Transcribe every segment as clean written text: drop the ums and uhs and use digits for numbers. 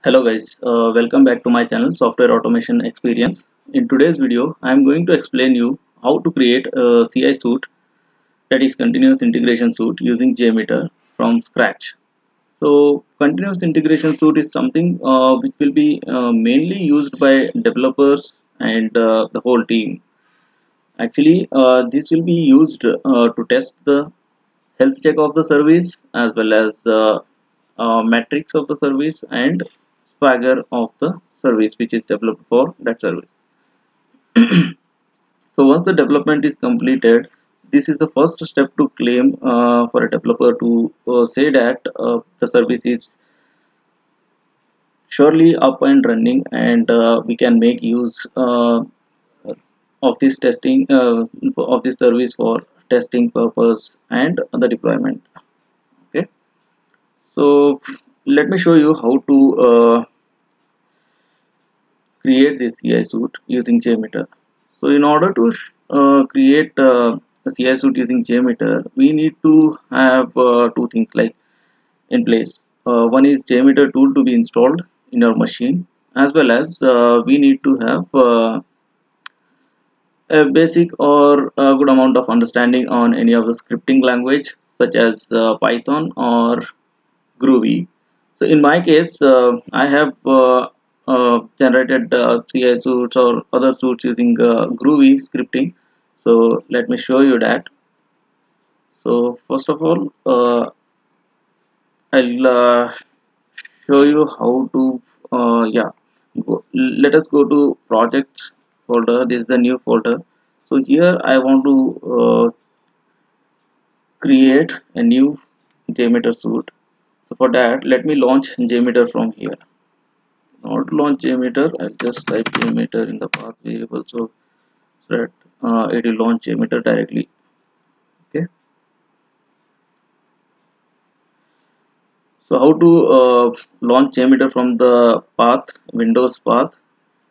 Hello guys, welcome back to my channel Software Automation Experience. In today's video, I am going to explain you how to create a CI suite, that is continuous integration suite, using JMeter from scratch. So continuous integration suite is something which will be mainly used by developers and the whole team. Actually, this will be used to test the health check of the service, as well as metrics of the service and swagger of the service which is developed for that service. So once the development is completed, this is the first step to claim for a developer to say that the service is surely up and running, and we can make use of this testing of this service for testing purpose and the deployment. Okay, so let me show you how to create this CI suite using JMeter. So in order to create a CI suite using JMeter, we need to have two things like in place. One is JMeter tool to be installed in your machine, as well as we need to have a basic or a good amount of understanding on any of the scripting language, such as Python or Groovy. So in my case, I have generated CI suites or other suites using Groovy scripting. So let me show you that. So first of all, I'll show you how to let us go to projects folder. This is the new folder. So here I want to create a new JMeter suite. So for that, let me launch JMeter from here. In order to launch JMeter, I'll just type JMeter in the path variable, so that it will launch JMeter directly. Okay. So how to launch JMeter from the path, Windows path,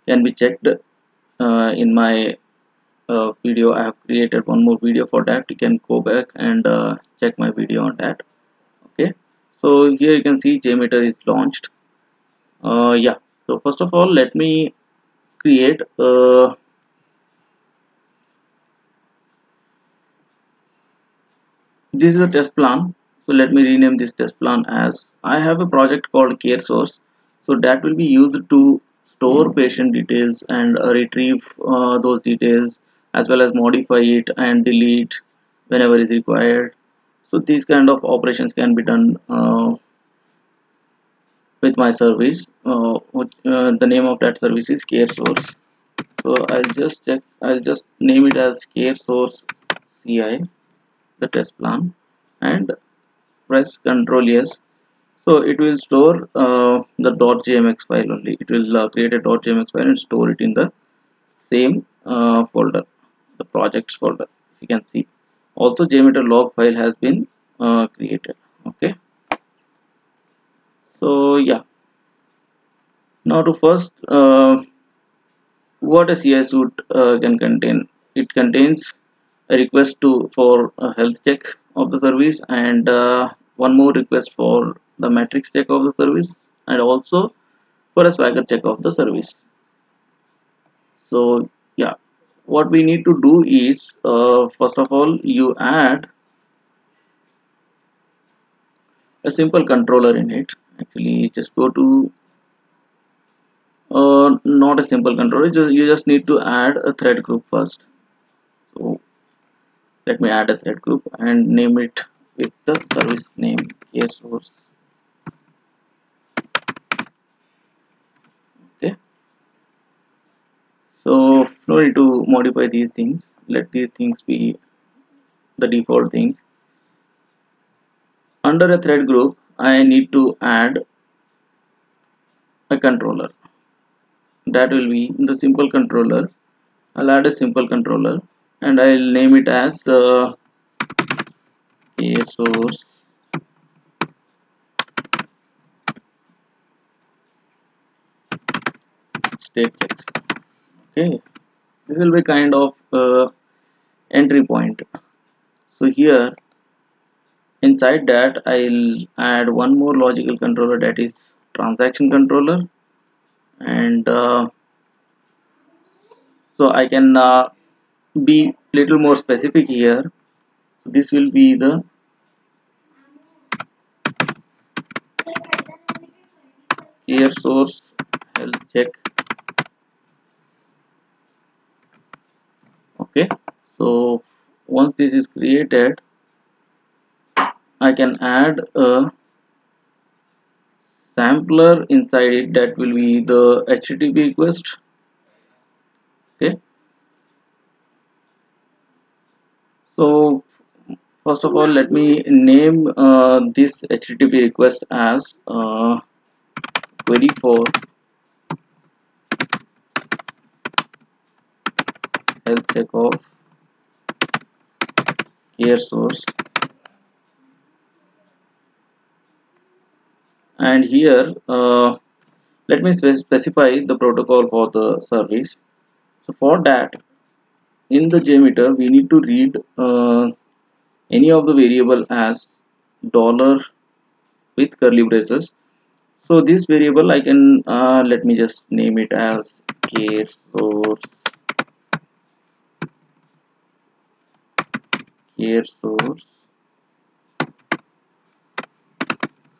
can be checked in my video. I have created one more video for that. You can go back and check my video on that. Okay. So here you can see JMeter is launched. Yeah. So first of all, let me create this is a test plan. So let me rename this test plan as, I have a project called care source. So that will be used to store patient details and retrieve those details, as well as modify it and delete whenever is required. So these kind of operations can be done with my service. The name of that service is care source. So I'll just name it as care source CI, the test plan, and press Ctrl S. So it will store the .jmx file only. It will create a .jmx file and store it in the same folder, the projects folder. You can see also JMeter log file has been created. Okay. So yeah, now to first what a CI suite can contain. It contains a request to for a health check of the service, and one more request for the metrics check of the service, and also for a swagger check of the service. So yeah, what we need to do is first of all, you add a simple controller in it. Actually, just go to not a simple controller, you just need to add a thread group first. So let me add a thread group and name it with the service name care source. Okay, so no need to modify these things, let these things be the default things. Under a thread group, I need to add a controller. That will be the simple controller. I'll add a simple controller and I'll name it as care source state checks. Okay, this will be kind of entry point. So here inside that, I'll add one more logical controller, that is transaction controller, and so I can be little more specific here. So this will be the care source health check. Okay, so once this is created, I can add a sampler inside it that will be the HTTP request. Okay, so first of all, let me name this HTTP request as query for health check of care source, and here let me specify the protocol for the service. So for that, in the JMeter we need to read any of the variable as dollar with curly braces. So this variable I can let me just name it as care source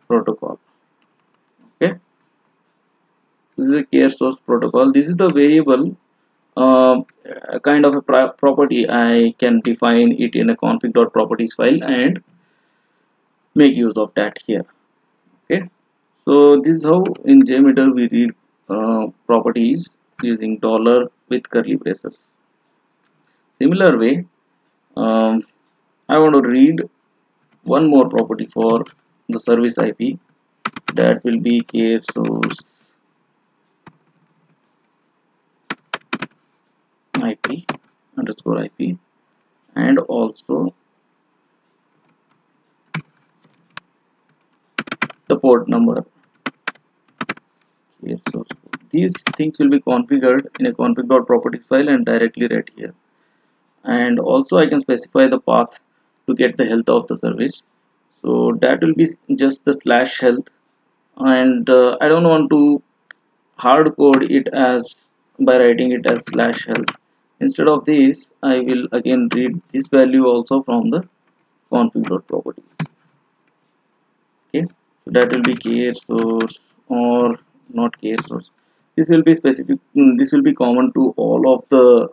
protocol. Okay, this is a care source protocol. This is the variable, kind of a property. I can define it in a config.properties file and make use of that here. Okay, so this is how in JMeter we read properties using dollar with curly braces. Similar way, um, I want to read one more property for the service IP, that will be care source IP underscore IP, and also the port number. Care source. These things will be configured in a config.properties file and directly read here. And also I can specify the path to get the health of the service. So that will be just the slash health, and I don't want to hard code it as by writing it as slash health. Instead of this, I will again read this value also from the config.properties. Okay, so that will be care source or not care source. This will be specific. This will be common to all of the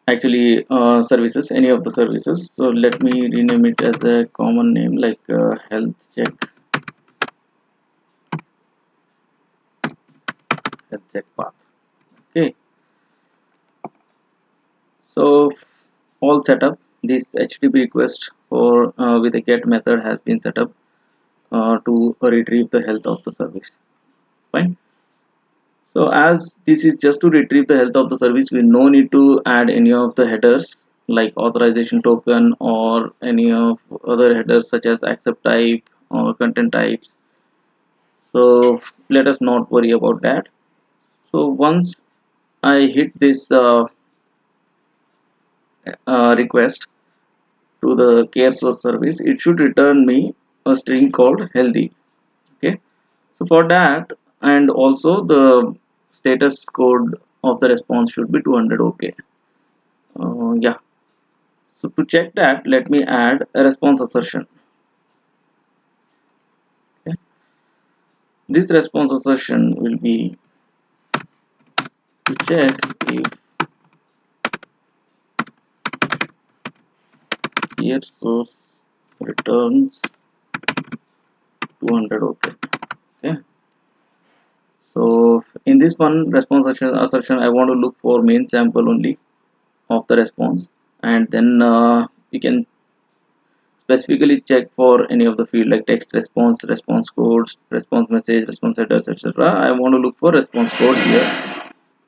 actually services, any of the services. So let me rename it as a common name like health check path. Okay, so all set up. This HTTP request for with a get method has been set up to retrieve the health of the service. Fine. So as this is just to retrieve the health of the service, we no need to add any of the headers like authorization token or any of other headers such as accept type or content types. So let us not worry about that. So once I hit this request to the care source service, it should return me a string called healthy. Okay, so for that, and also the status code of the response should be 200. Okay, yeah, so to check that, let me add a response assertion. Okay, this response assertion will be to check if care source returns 200. Okay, okay, so in this one response assertion I want to look for main sample only of the response, and then we can specifically check for any of the field like text response, response codes, response message, response headers, etc. I want to look for response code here.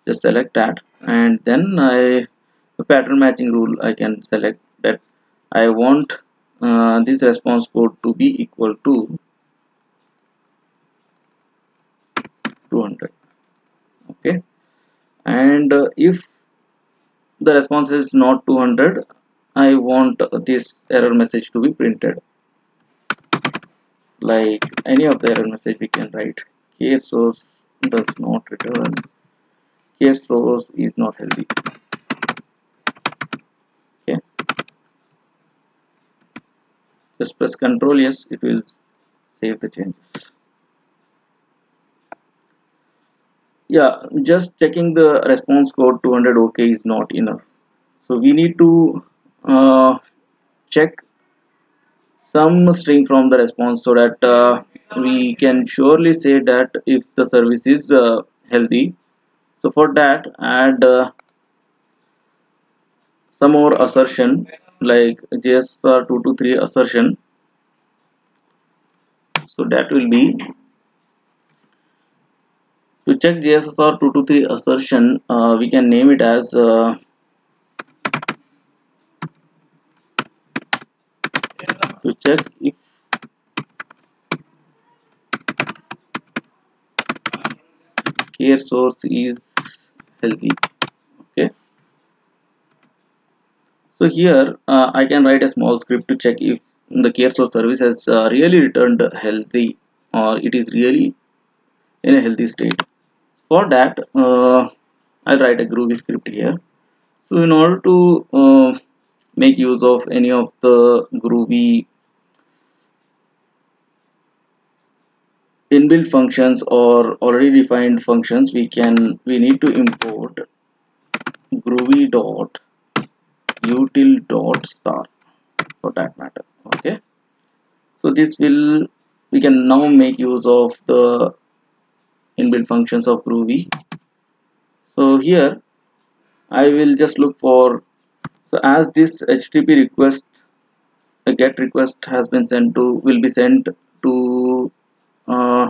Just select that, and then the pattern matching rule I can select that I want this response code to be equal to 200. Okay, and if the response is not 200, I want this error message to be printed like any of the error message we can write case source does not return, case source is not healthy. Okay, just press Ctrl yes, it will save the changes. Yeah, just checking the response code 200 OK is not enough, so we need to check some string from the response so that we can surely say that if the service is healthy. So for that, add some more assertion like JSR223 assertion. So that will be to check JSR223 assertion. We can name it as to check if care source is healthy. Okay, so here I can write a small script to check if the care source service has really returned healthy or it is really in a healthy state. For that, I'll write a Groovy script here. So in order to make use of any of the Groovy inbuilt functions or already defined functions, we need to import groovy dot util dot star for that matter. Okay, so this will we can now make use of the inbuilt functions of Groovy. So here I will just look for, so as this HTTP request, a get request has been sent to, will be sent to uh,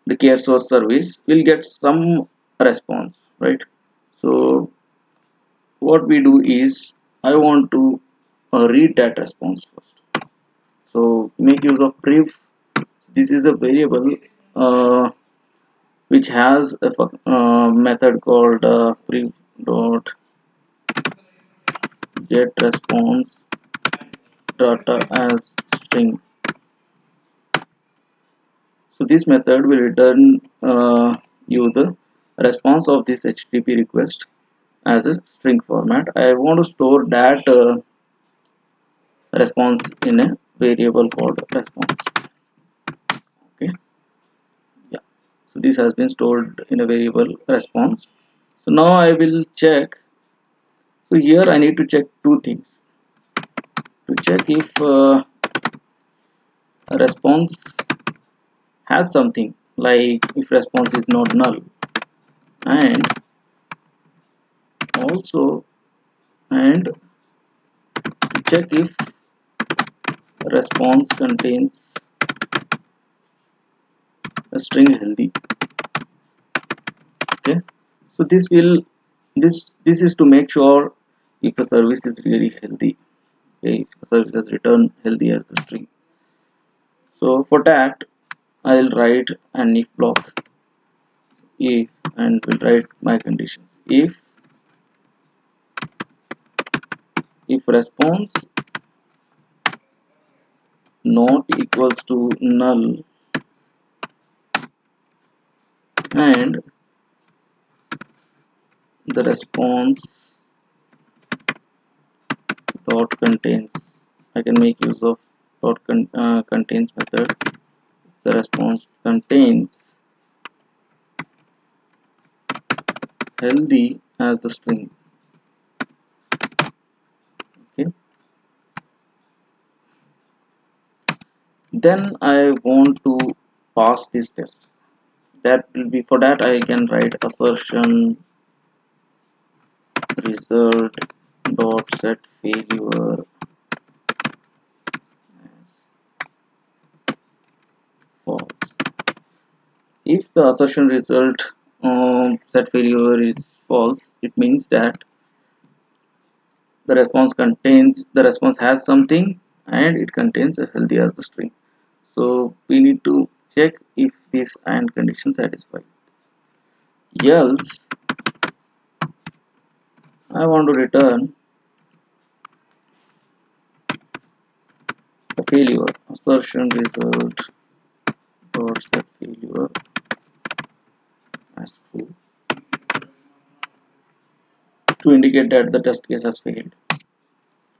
the care source service, will get some response, right? So what we do is I want to read that response first. So make use of pref. This is a variable which has a method called pref dot get response data as string. So this method will return you the response of this HTTP request as a string format. I want to store that response in a variable called response. Okay, yeah. So this has been stored in a variable response. So now I will check. So here I need to check two things. To check if a response has something, like if response is not null, and also and to check if response contains a string healthy. Okay, so this is to make sure if the service is really healthy. Okay, if the service has returned healthy as the string. So for that I'll write an if block, if, and will write my conditions. If response not equals to null and the response dot contains, I can make use of contains method. The response contains healthy as the string. Okay, then I want to pass this test. That will be, for that I can write assertion result dot set failure false. If the assertion result set failure is false, it means that the response has something and it contains a healthy as the string. So we need to check if this and condition satisfy. Else I want to return a failure assertion result dot set failure as true to indicate that the test case has failed.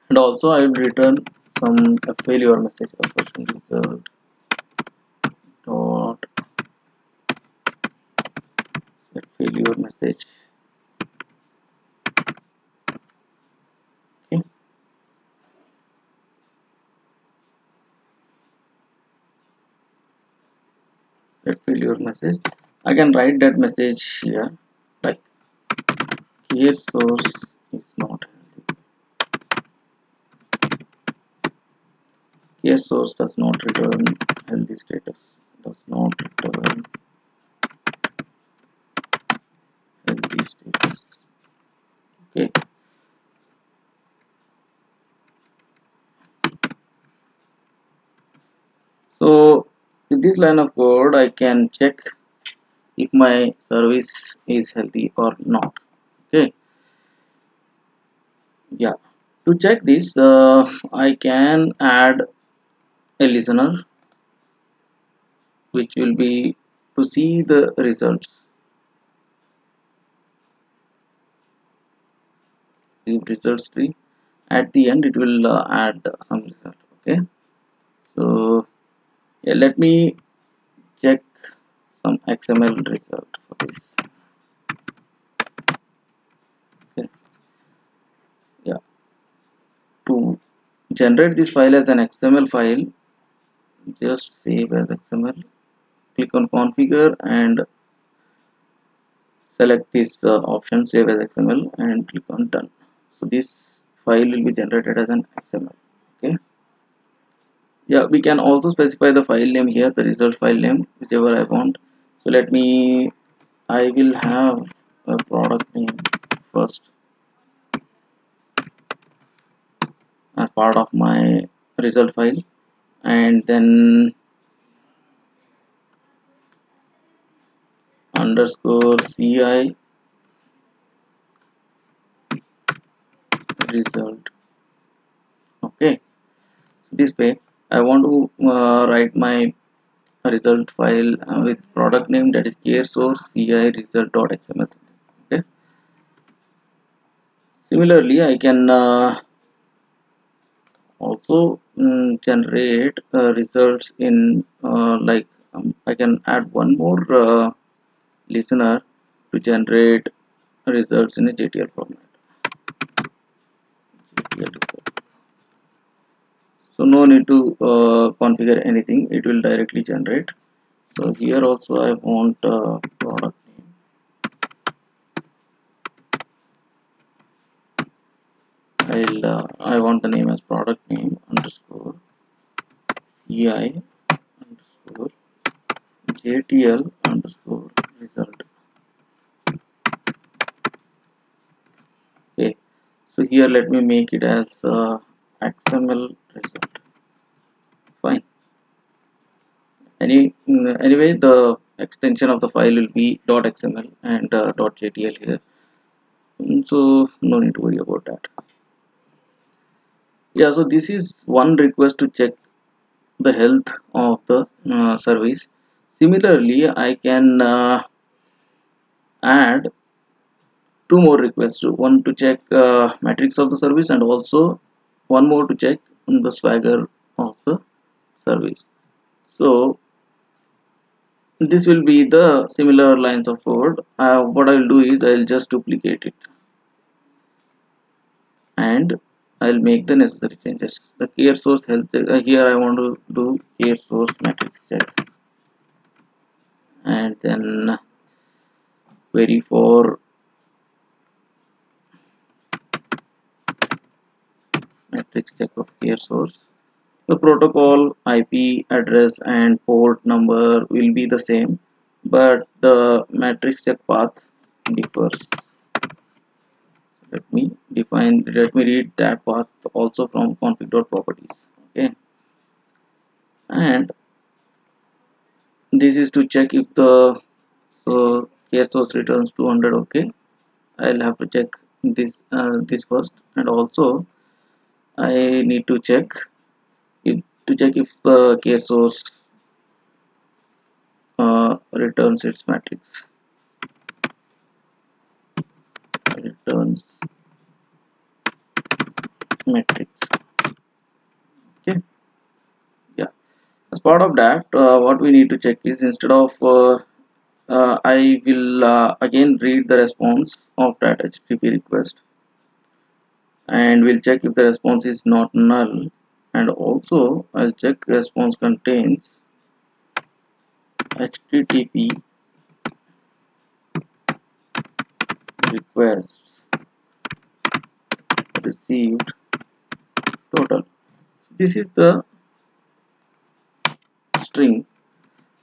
And also I will return some a failure message assertion result dot set failure message. Okay. Set failure message. I can write that message here like here source is not healthy. Here source does not return healthy status. Does not return healthy status. Okay. So with this line of code I can check if my service is healthy or not. Okay. Yeah. To check this, I can add a listener which will be to see the results. The results tree. At the end, it will add some result. Okay. So yeah, let me check some XML result for this. Okay. Yeah. To generate this file as an XML file, just save as XML. Click on configure and select this option save as XML and click on done. So this file will be generated as an XML. Okay. Yeah, we can also specify the file name here, the result file name, whichever I want. So I will have a product name first as part of my result file, and then underscore CI result. Okay, this way I want to write my result file with product name, that is care source CI result.xml. Okay. Similarly, I can also generate results in I can add one more listener to generate results in a JTL format. JTL result. So no need to configure anything, it will directly generate. So here also I want product name. I want the name as product name underscore CI underscore JTL underscore result. Okay, so here let me make it as XML result. Fine. Anyway, the extension of the file will be .xml and .jtl here. So no need to worry about that. Yeah, so this is one request to check the health of the service. Similarly, I can add two more requests, one to check metrics of the service and also one more to check the swagger of the service. So this will be the similar lines of code. What I will do is I will just duplicate it and I'll make the necessary changes. The care source health here I want to do care source matrix check, and then query for matrix check of care source. The protocol IP address and port number will be the same, but the matrix check path differs. Let me read that path also from config.properties. Okay, and this is to check if the care source returns 200. Okay, I'll have to check this first, and also I need to check if to check if the care source returns its matrix. Returns matrix. Okay. Yeah. As part of that, what we need to check is, instead of I will again read the response of that HTTP request, and we'll check if the response is not null, and also I'll check response contains HTTP requests received total. This is the string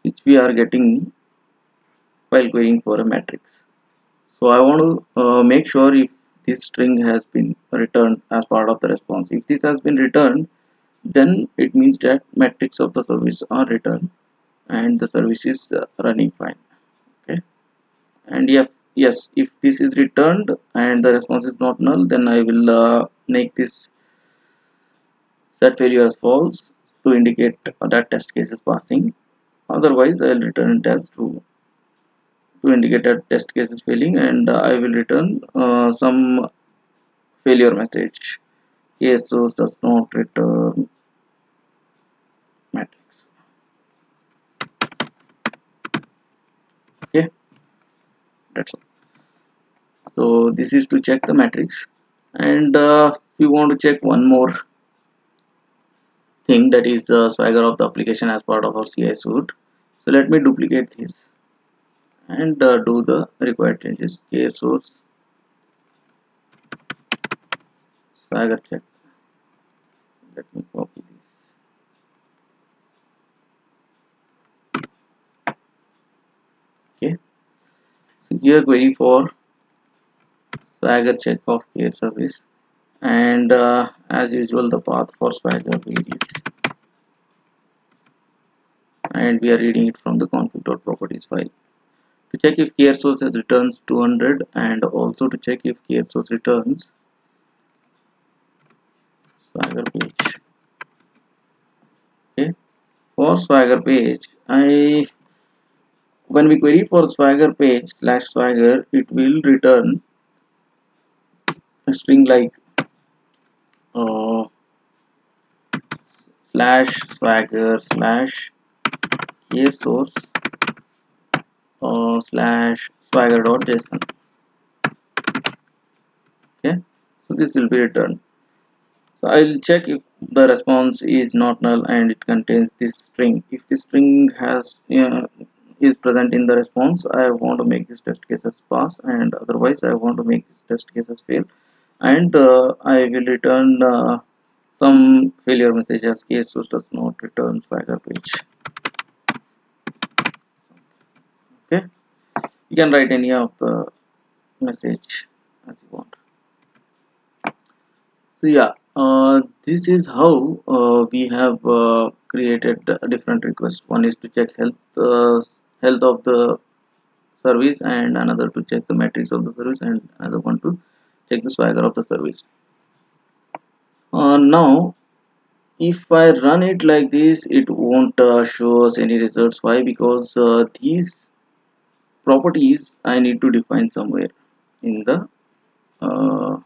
which we are getting while querying for a matrix. So I want to make sure if this string has been returned as part of the response. If this has been returned, then it means that metrics of the service are returned and the service is running fine. Okay. And yes, if this is returned and the response is not null, then I will make this set failure as false to indicate that test case is passing. Otherwise, I will return it as true to indicate that test case is failing, and I will return some failure message. Case source does not return matrix. Okay, that's all. So this is to check the matrix, and we want to check one more thing, that is the swagger of the application as part of our CI suite. So let me duplicate this and do the required changes. Case source swagger check. Let me copy this. Okay, so here query for swagger check of care service, and as usual the path for swagger varies, and we are reading it from the config.properties file to check if care source has returns 200, and also to check if care source returns swagger page. Okay, for swagger page, when we query for swagger page slash swagger, it will return a string like uh, slash swagger slash care source slash swagger.json. Okay, so this will be returned. So I'll check if the response is not null and it contains this string. If this string has is present in the response, I want to make this test cases pass, and otherwise I want to make this test cases fail, and I will return some failure message as case source does not return swagger page. Okay, you can write any of the message as you want. So yeah, this is how we have created different requests. One is to check health of the service, and another to check the metrics of the service, and another one to check the swagger of the service. Now if I run it like this, it won't show us any results. Why? Because these properties I need to define somewhere in the uh,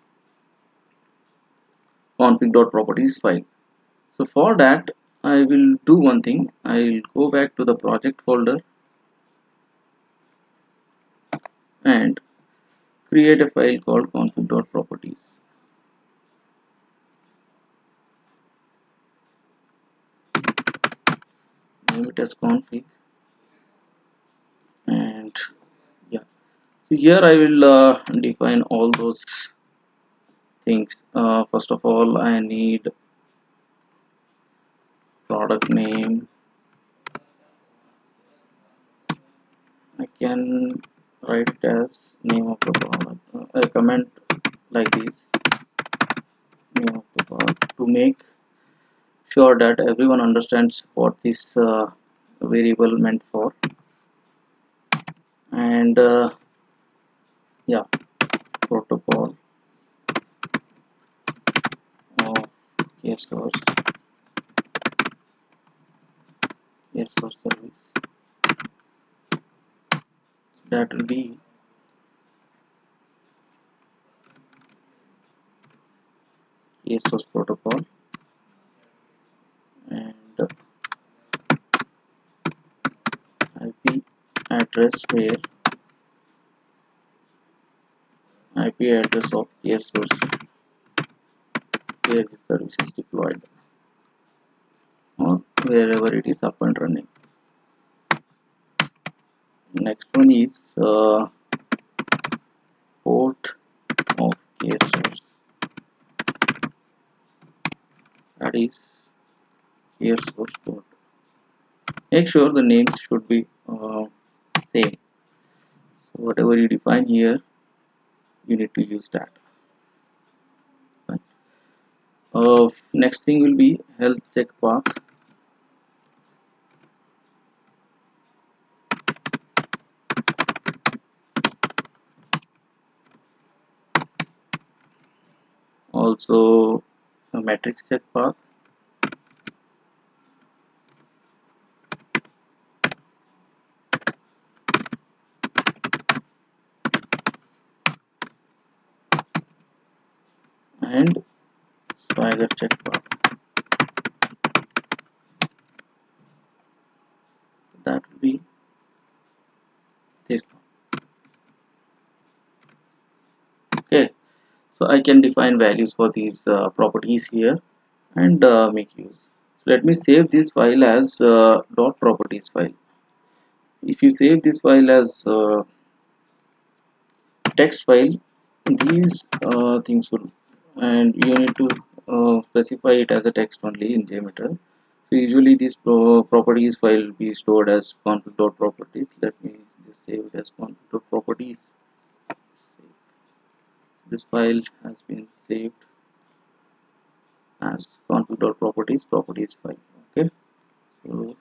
config.properties file. So for that I will do one thing. I will go back to the project folder and create a file called config.properties. Name it as config, and yeah, so here I will define all those things. First of all, I need product name. I can write it as name of the product. I comment like this, name of the product, to make sure that everyone understands what this variable meant for. And yeah, protocol of care source here source service, that will be here source protocol, and IP address where IP address of here source where the service is deployed or wherever it is up and running. Next one is port of care source, that is care source port. Make sure the names should be same. So whatever you define here, you need to use that. Next thing will be health check path. Also a matrix check path, and swagger check path. That will be this one. Okay, so I can define values for these properties here and make use. So let me save this file as dot properties file. If you save this file as text file, these things will, and you need to specify it as a text only in Jmeter. So usually this properties file will be stored as config.properties. Let me just save it as config.properties. This file has been saved as config.properties properties file. Okay, so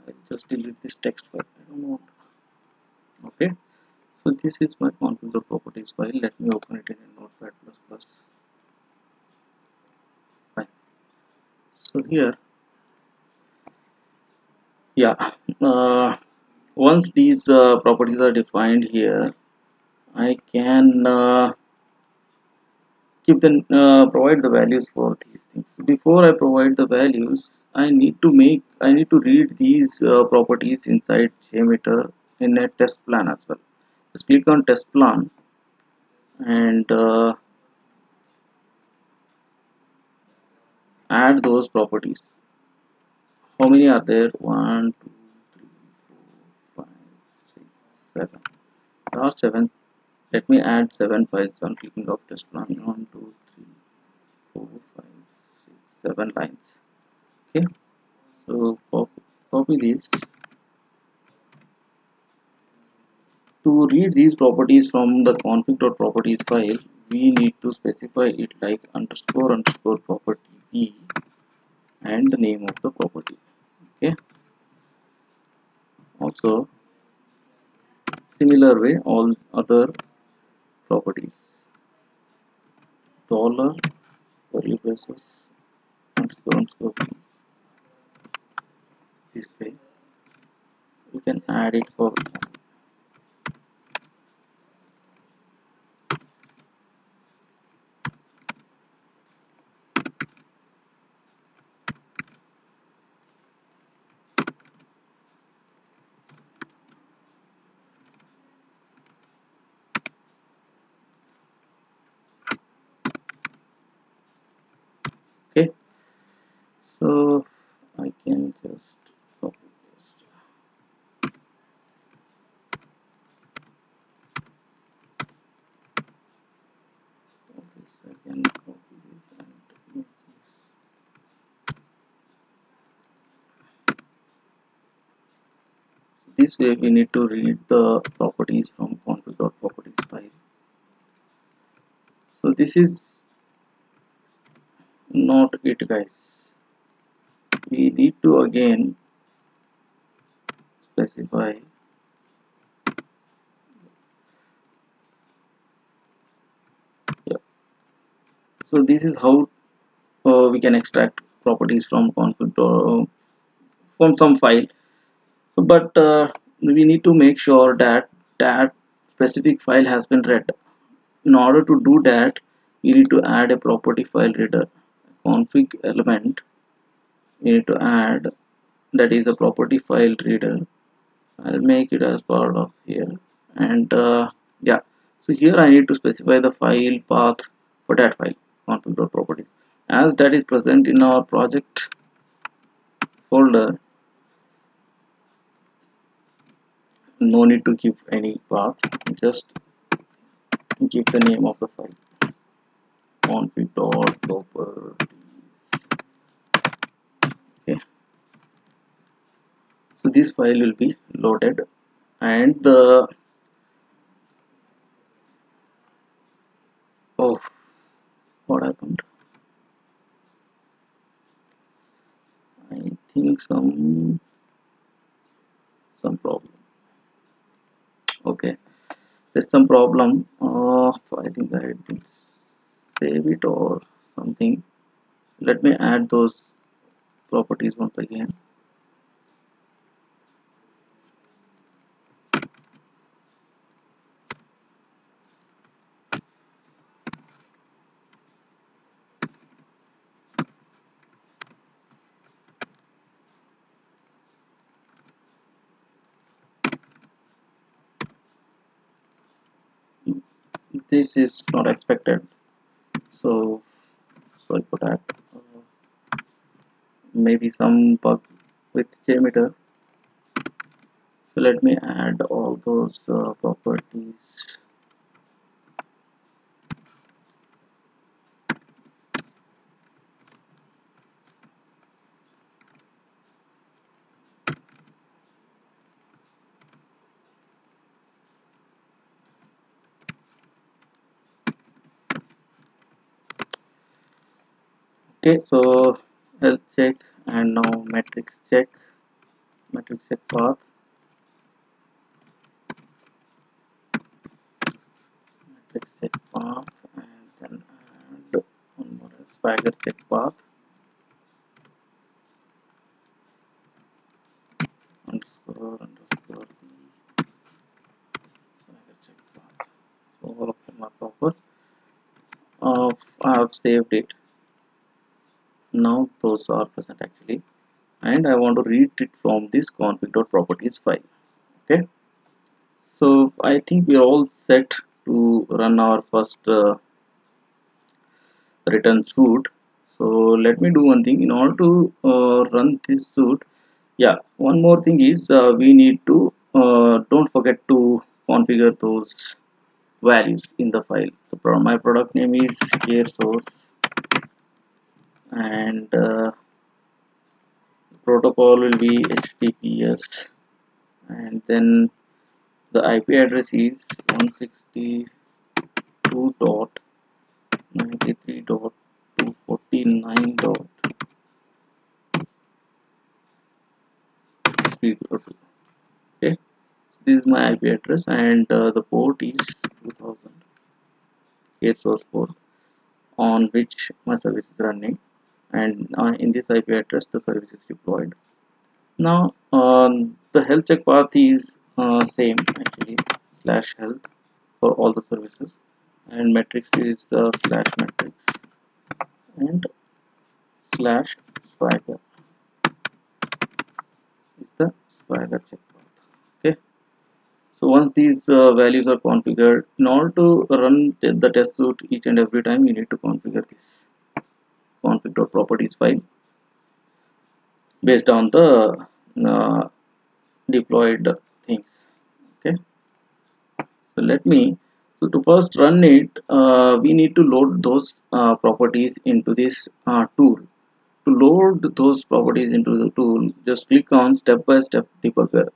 I'll just delete this text file. I don't want. Okay, so this is my config.properties file. Let me open it in a notepad++. Fine. So here, yeah, once these properties are defined here, I can provide the values for these things. Before I provide the values, I need to read these properties inside JMeter in a test plan as well. Just click on test plan and add those properties. How many are there? 1, 2, 3, 4, 5, 6, 7. There are 7. Let me add 7 files on clicking of test plan. 1, 2, 3, 4, 5, 6, 7 lines. Okay, so copy this. To read these properties from the config.properties file, we need to specify it like underscore underscore property p and the name of the property. Okay, also similar way all other properties, dollar curly braces underscore underscore p. This way we can add it for. Okay, so I can just copy paste. I can copy this and make this. This way we need to read the properties from config.properties file. So this is not it, guys. We need to again specify. Yeah. So this is how we can extract properties from config from some file. So, but we need to make sure that that specific file has been read. In order to do that, you need to add a property file reader config element. You need to add, that is a property file reader. I'll make it as part of here, and yeah, so here I need to specify the file path for that file config.properties, as that is present in our project folder. No need to give any path, just give the name of the file config.properties. Okay, so this file will be loaded, and the oh, what happened? I think some problem. Okay, there's some problem. I think I didn't save it or something. Let me add those properties once again. This is not expected, so sorry for that. Maybe some bug with Jmeter. So let me add all those properties. Okay, so health check, and now matrix check path, and then add one more swagger check path underscore the swagger check path. So all of them are proper. I have saved it. Now those are present actually, and I want to read it from this config.properties file. Okay, so I think we are all set to run our first return suit. So let me do one thing in order to run this suit. Yeah, one more thing is we need to don't forget to configure those values in the file. So my product name is care source, and protocol will be HTTPS, and then the IP address is 162.93.249.302. Okay, this is my IP address, and the port is 2000 care source port on which my service is running, and in this IP address the service is deployed. Now the health check path is same actually, slash health for all the services, and metrics is slash metrics and slash swagger is the swagger check path. Okay, so once these values are configured, in order to run the test suite each and every time, you need to configure this config.properties file based on the uh, deployed things. Okay, so let me, so to first run it, we need to load those properties into this tool. To load those properties into the tool, just click on step by step debugger.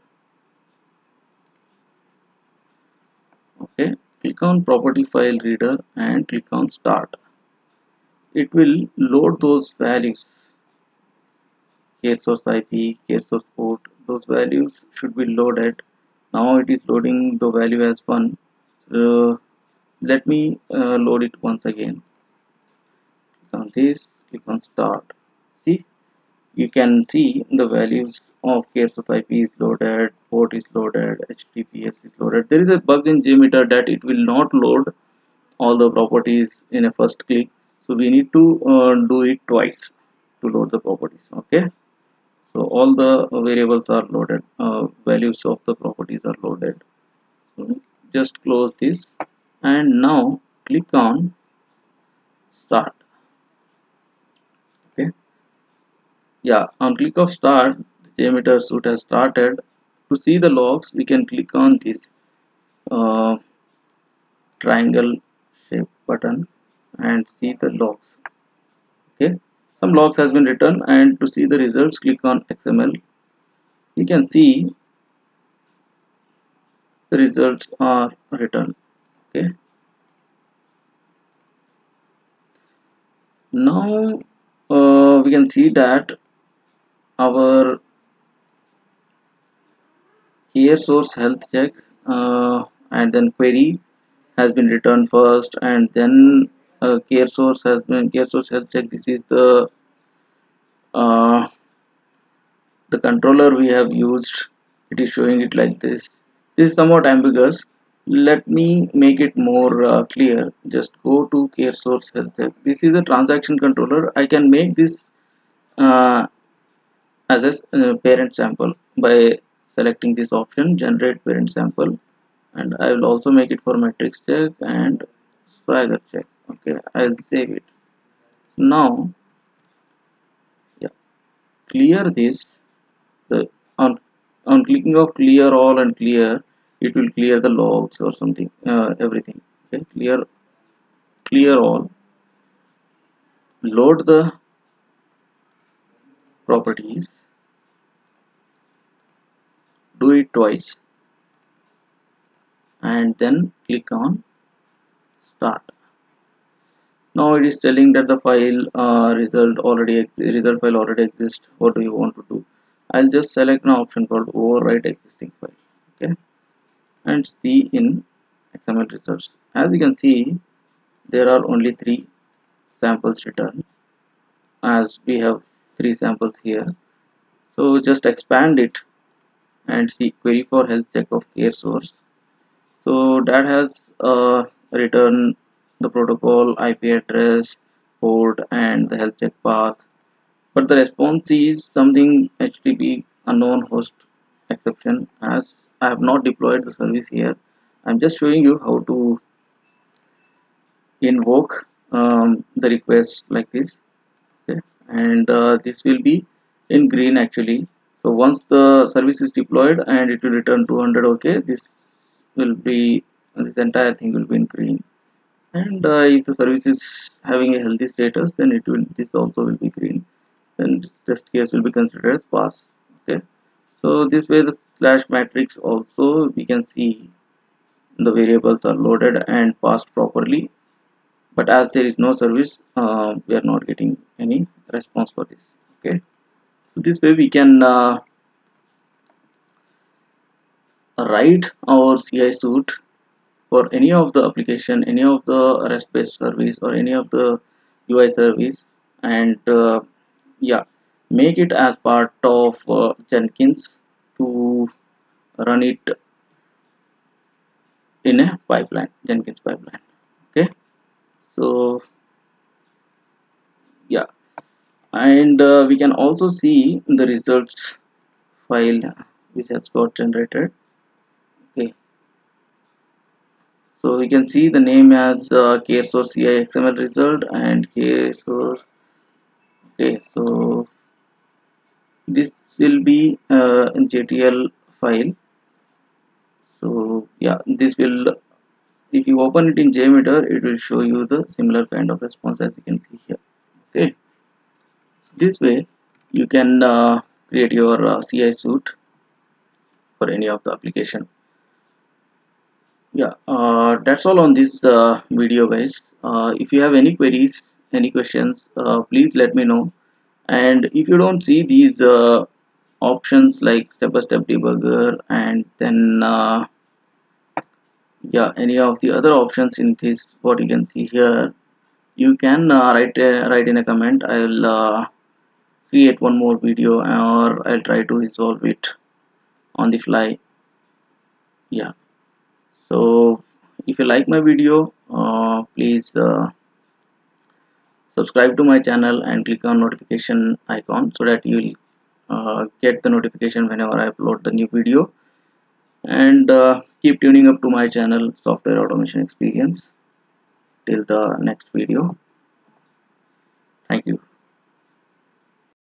Okay, click on property file reader and click on start. It will load those values, care source IP, care source port, those values should be loaded. Now it is loading the value as 1. Let me load it once again. Click on this, click on start. See, you can see the values of care source IP is loaded, port is loaded, HTTPS is loaded. There is a bug in JMeter that it will not load all the properties in a first click, so we need to do it twice to load the properties. Okay, so all the variables are loaded, values of the properties are loaded. So just close this and now click on start. Okay, yeah, on click of start the JMeter suite has started. To see the logs we can click on this uh, triangle shape button and see the logs. Okay, some logs has been written, and to see the results click on XML. You can see the results are written. Okay, now we can see that our here source health check and then query has been returned first, and then care source health check. This is uh, the controller we have used. It is showing it like this. This is somewhat ambiguous. Let me make it more clear. Just go to care source health check. This is a transaction controller. I can make this uh, as a parent sample by selecting this option, generate parent sample, and I will also make it for matrix check and swagger check. Okay, I'll save it now. Yeah, clear this. The on on clicking of clear all and clear, it will clear the logs or something, everything. Okay, clear all, load the properties, do it twice, and then click on start. Now it is telling that the file result file already exists. What do you want to do? I'll just select an option called overwrite existing file. Okay, and see in XML results. As you can see, there are only 3 samples returned, as we have 3 samples here. So just expand it and see query for health check of care source. So that has returned the protocol, IP address, port, and the health check path. But the response is something HTTP unknown host exception, as I have not deployed the service here. I'm just showing you how to invoke the requests like this. Okay, and this will be in green actually. So once the service is deployed and it will return 200. Okay, this will be, this entire thing will be in green. And if the service is having a healthy status, then it will, this also will be green. Then this test case will be considered as pass. Okay, so this way the slash matrix also we can see the variables are loaded and passed properly. But as there is no service, we are not getting any response for this. Okay, so this way we can write our CI suite for any of the application, any of the REST based service or any of the UI service, and yeah, make it as part of Jenkins to run it in a pipeline, Jenkins pipeline. Okay, so yeah, and we can also see the results file which has got generated. Okay, so we can see the name as care source CI XML result and care source. Okay, so this will be in JTL file. So yeah, this will, if you open it in JMeter, it will show you the similar kind of response as you can see here. Okay, this way you can create your CI suite for any of the application. Yeah, that's all on this video guys. If you have any queries, any questions, please let me know. And if you don't see these options like step-by-step debugger and then yeah, any of the other options in this, what you can see here, you can write in a comment. I will create one more video, or I'll try to resolve it on the fly. Yeah, so if you like my video, please subscribe to my channel and click on notification icon so that you will get the notification whenever I upload the new video. And keep tuning up to my channel Software Automation Experience. Till the next video, thank you.